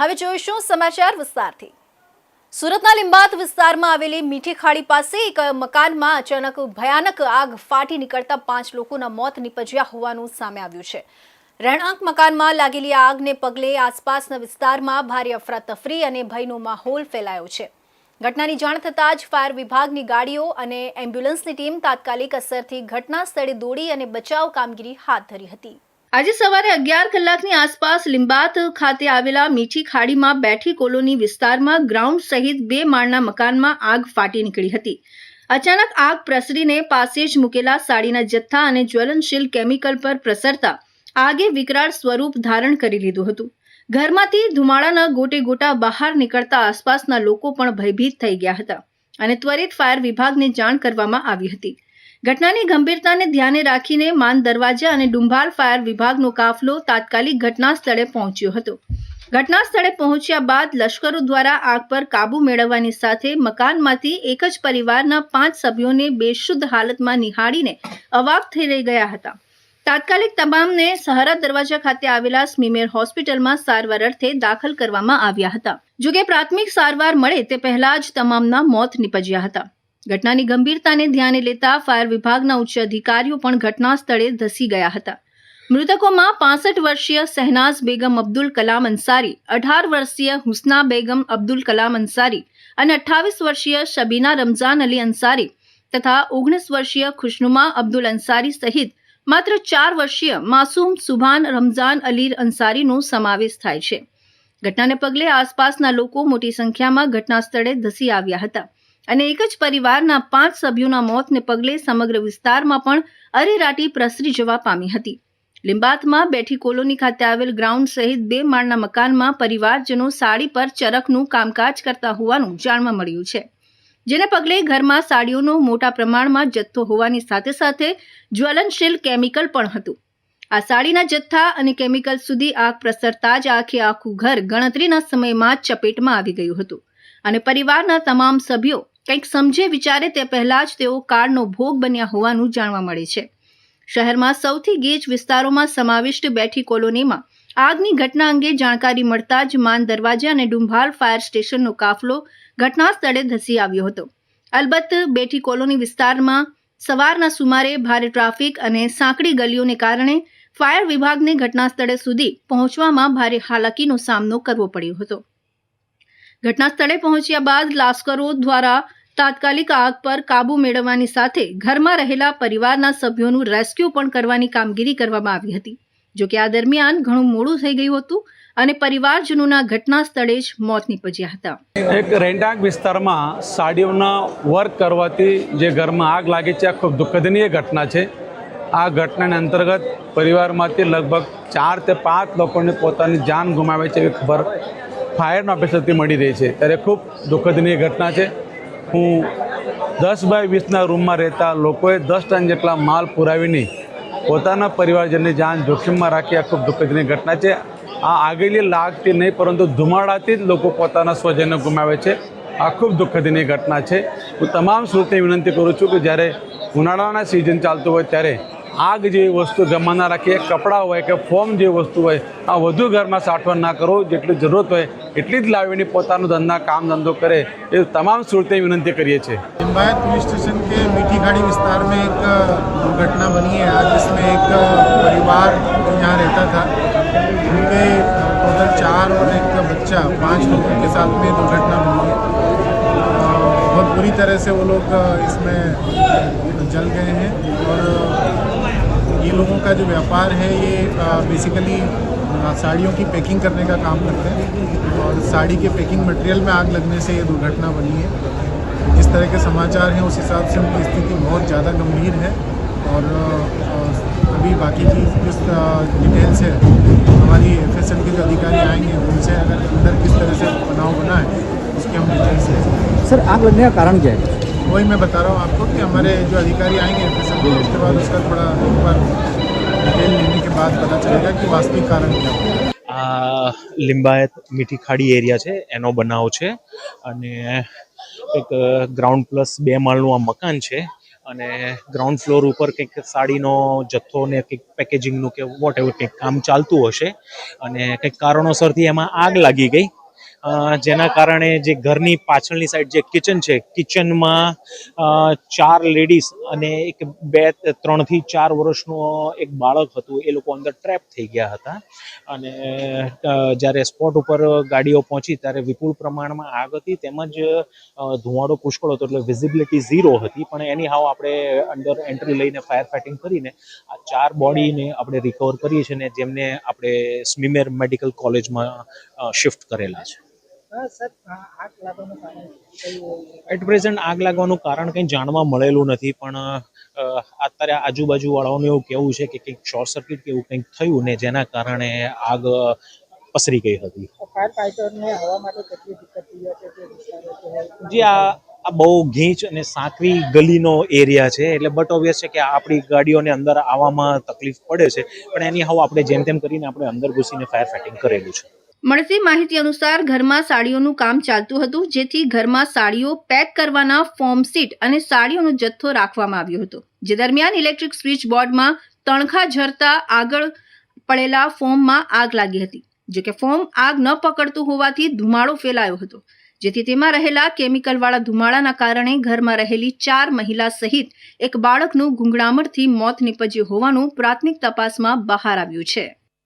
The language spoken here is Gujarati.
હવે જોઈશું સમાચાર વિસ્તારથી। સુરતના લિંબાયત વિસ્તારમાં આવેલી મીઠી ખાડી પાસે એક મકાનમાં અચાનક ભયાનક આગ ફાટી નીકળતા 5 લોકોના મોત નીપજ્યા હોવાનું સામે આવ્યું છે। રહેણાંક મકાનમાં લાગેલી આગને પગલે આસપાસના વિસ્તારમાં ભારે અફરાતફરી અને ભયનો માહોલ ફેલાયો છે। ઘટનાની જાણ થતાં જ ફાયર વિભાગની ગાડીઓ અને એમ્બ્યુલન્સની ટીમ તાત્કાલિક અસરથી ઘટના સ્થળે દોડી અને બચાવ કામગીરી હાથ ધરી હતી। આજે સવારે 11 કલાકની આસપાસ લિંબાયત ખાતે આવેલા મીઠી ખાડીમાં બેઠી કોલોની વિસ્તારમાં ગ્રાઉન્ડ સહિત 2 માળના મકાનમાં આગ ફાટી નીકળી હતી। અચાનક આગ પ્રસરીને પાસે જ મૂકેલા સાડીના જથ્થા અને જ્વલનશીલ કેમિકલ પર પ્રસરતા આગે વિકરાળ સ્વરૂપ ધારણ કરી લીધું હતું। ઘરમાંથી ધુમાડાના ગોટે ગોટા બહાર નીકળતા આસપાસના લોકો પણ ભયભીત થઈ ગયા હતા અને ત્વરિત ફાયર વિભાગને જાણ કરવામાં આવી હતી। ઘટનાની ગંભીરતાને ધ્યાને રાખીને માન દરવાજા અને ડુંભાલ ફાયર વિભાગનો કાફલો તાત્કાલિક ઘટના સ્થળે પહોંચ્યો હતો। ઘટના સ્થળે પહોંચ્યા બાદ લશ્કરો દ્વારા આગ પર કાબુ મેળવવાની સાથે મકાનમાંથી એક જ પરિવારના 5 સભ્યોને બેશુદ્ધ હાલતમાં નિહાળીને અવાક થઈ ગયા હતા। તાત્કાલિક તમામને સહારા દરવાજા ખાતે આવેલા સ્મીમેર હોસ્પિટલમાં સારવાર અર્થે દાખલ કરવામાં આવ્યા હતા। જોકે પ્રાથમિક સારવાર મળે તે પહેલા જ તમામના મોત નીપજ્યા હતા। ઘટનાની ગંભીરતાને ધ્યાને લેતા ફાયર વિભાગના ઉચ્ચ અધિકારીઓ પણ ઘટના સ્થળે ધસી ગયા હતા। મૃતકોમાં 65 વર્ષીય શહેનાઝ બેગમ અબ્દુલ કલામ અંસારી, 18 વર્ષીય હુસ્ના બેગમ અબ્દુલ કલામ અંસારી અને 28 વર્ષીય શબીના રમઝાન અલી અંસારી તથા 19 વર્ષીય ખુશનુમા અબ્દુલ અંસારી સહિત માત્ર 4 વર્ષીય માસૂમ સુભાન રમઝાન અલી અંસારીનો સમાવેશ થાય છે। ઘટનાને પગલે આસપાસના લોકો મોટી સંખ્યામાં ઘટના સ્થળે ધસી આવ્યા હતા અને એક જ પરિવારના 5 સભ્યોના મોતને પગલે સમગ્ર વિસ્તારમાં પણ અરેરાટી પ્રસરી જવા પામી હતી। લિંબાયતમાં બેઠી કોલોની ખાતે આવેલ ગ્રાઉન્ડ સહિત 2 માળના મકાનમાં પરિવારજનો સાડી પર ચરખનું કામકાજ કરતા હોવાનું જાણવા મળ્યું છે, જેને પગલે ઘરમાં સાડીઓનો મોટા પ્રમાણમાં જથ્થો હોવાની સાથે સાથે જ્વલનશીલ કેમિકલ પણ હતું। આ સાડીના જથ્થા અને કેમિકલ સુધી આગ પ્રસરતા જ આખું ઘર ગણતરીના સમયમાં ચપેટમાં આવી ગયું હતું અને પરિવારના તમામ સભ્યો કંઈક સમજે વિચારે તે પહેલા જ તેઓ કાળનો ભોગ બન્યા હોવાનું જાણવા મળે છે। શહેરમાં સૌથી ગીચ વિસ્તારોમાં સમાવિષ્ટ બેઠી કોલોનીમાં આગની ઘટના અંગે જાણકારી મળતા જ માન દરવાજા અને ડુંભાલ ફાયર સ્ટેશનનો કાફલો ઘટના સ્થળે ધસી આવ્યો હતો। અલબત્ત બેઠી કોલોની વિસ્તારમાં સવારના સુમારે ભારે ટ્રાફિક અને સાંકડી ગલીઓને કારણે ફાયર વિભાગને ઘટના સ્થળે સુધી પહોંચવામાં ભારે હાલાકીનો સામનો કરવો પડ્યો હતો। ઘટના સ્થળે પહોંચ્યા બાદ લશ્કરો દ્વારા તાત્કાલિક આગ પર કાબુ મેળવવાની સાથે ઘરમાં રહેલા પરિવારના સભ્યોનું રેસ્ક્યુ પણ કરવાની કામગીરી કરવામાં આવી હતી। જોકે આ દરમિયાન ઘણું મોડું થઈ ગયું હતું અને પરિવારજનોના ઘટના સ્થળે જ મોત નીપજ્યા હતા। એક રહેણાંક વિસ્તારમાં સાડીઓના વર્ક કરવાથી જે ઘરમાં આગ લાગી છે આ ખૂબ દુઃખદનીય ઘટના છે। આ ઘટનાને અંતર્ગત પરિવારમાંથી લગભગ 4 થી 5 લોકોને પોતાની જાન ગુમાવે છે એવી ખબર ફાયરના ઓફિસરથી મળી રહી છે, ત્યારે ખૂબ દુઃખદનીય ઘટના છે। હું 10 બાય 20ના રૂમમાં રહેતા લોકોએ 10 ટન જેટલા માલ પુરાવીને પોતાના પરિવારજનની જાન જોખમમાં રાખી આ ખૂબ દુઃખદનીય ઘટના છે। આ આગેલી લાગથી નહીં પરંતુ ધુમાડાથી જ લોકો પોતાના સ્વજનને ગુમાવે છે, આ ખૂબ દુઃખદનીય ઘટના છે। હું તમામ સુરતને વિનંતી કરું છું કે જ્યારે ઉનાળાના સિઝન ચાલતું હોય ત્યારે આગ જેવી વસ્તુ ઘરમાં ના રાખીએ, કપડાં હોય કે ફોર્મ જેવી વસ્તુ હોય આ વધુ ઘરમાં સાઠવણ ના કરો, જેટલી જરૂરત હોય એટલી જ લાવીને પોતાનું કામ ધંધો કરે એ તમામ સુરતે વિનંતી કરીએ છીએ। लिंबायत पुलिस स्टेशन के मीठी खाड़ी विस्तार में एक दुर्घटना बनी है आज, जिसमें एक परिवार यहाँ रहता था, उनके टोटल 4 और एक बच्चा 5 लोगों के साथ में दुर्घटना बनी है। बहुत बुरी तरह से वो लोग इसमें जल गए हैं और ये लोगों का जो व्यापार है ये बेसिकली साड़ियों की पैकिंग करने का काम करते हैं और साड़ी के पैकिंग मटेरियल में आग लगने से ये दुर्घटना बनी है। जिस तरह के समाचार हैं उस हिसाब से उनकी स्थिति बहुत ज़्यादा गंभीर है और अभी बाकी की जिस डिटेल्स है हमारी FSL के जो अधिकारी आएंगे उनसे अगर अंदर किस तरह से बनाव बना है उसकी हम डिटेल्स लेंगे। सर आग लगने का कारण क्या है? वही मैं बता रहा हूँ आपको कि हमारे जो अधिकारी आएंगे FSL के, उसके बाद उसका थोड़ा एक बार डिटेल लेने के बाद पता चलेगा कि वास्तविक कारण क्या है। આ લિંબાયત મીઠી ખાડી એરિયા છે એનો બનાવ છે અને એક ગ્રાઉન્ડ પ્લસ 2 માળનું આ મકાન છે અને ગ્રાઉન્ડ ફ્લોર ઉપર કંઈક સાડીનો જથ્થો ને કંઈક પેકેજિંગનું કે વોટ એવર કંઈક કામ ચાલતું હશે અને કંઈક કારણોસરથી એમાં આગ લાગી ગઈ, જેના કારણે જે ઘરની પાછળની સાઈડ જે કિચન છે, કિચનમાં 4 લેડીઝ અને એક 3 થી 4 વર્ષનું એક બાળક હતું, એ લોકો અંદર ટ્રેપ થઈ ગયા હતા. અને જ્યારે સ્પોટ ઉપર ગાડીઓ પહોંચી ત્યારે વિપુલ પ્રમાણમાં આગ હતી, તેમજ ધુમાડો પુષ્કળ હતો, એટલે વિઝિબિલિટી 0 હતી. પણ એની હાવ આપણે અંદર એન્ટ્રી લઈને ફાયર ફાઇટિંગ કરીને આ 4 બોડીને આપણે રિકવર કરીએ છીએ ને જેમને આપણે સ્મીમેર મેડિકલ કોલેજમાં શિફ્ટ કરેલા છે. એટ પ્રેઝન્ટ આગ લાગવાનું કારણ કંઈ જાણવા મળેલું નથી, પણ અત્યારે આજુબાજુવાળાઓનું એવું કહેવું છે કે કંઈક શોર્ટ સર્કિટ કે એવું કંઈક થયું ને જેના કારણે આગ પસરી ગઈ હતી. જી, આ બહુ ગીચ અને સાંકડી ગલીનો એરિયા છે, એટલે બટ ઓબ્વિયસ છે કે આપણી ગાડીઓને અંદર આવવામાં તકલીફ પડે છે, પણ એની હાવ આપણે જેમ તેમ કરીને આપણે અંદર ઘૂસીને ફાયર ફાઇટિંગ કરેલું છે. મળતી માહિતી અનુસાર ઘરમાં સાડીઓનું કામ ચાલતું હતું, જેથી ઘરમાં સાડીઓ પેક કરવાના ફોર્મ સીટ અને સાડીઓનો જથ્થો રાખવામાં આવ્યો હતો. જે દરમિયાન ઇલેક્ટ્રિક સ્વિચ બોર્ડમાં તણખા ઝરતા આગળ પડેલા ફોર્મમાં આગ લાગી હતી. જો કે ફોર્મ આગ ન પકડતું હોવાથી ધુમાડો ફેલાયો હતો, જેથી તેમાં રહેલા કેમિકલવાળા ધુમાડાના કારણે ઘરમાં રહેલી 4 મહિલા સહિત એક બાળકનું ગૂંગળામણથી મોત નીપજ્યું હોવાનું પ્રાથમિક તપાસમાં બહાર આવ્યું છે.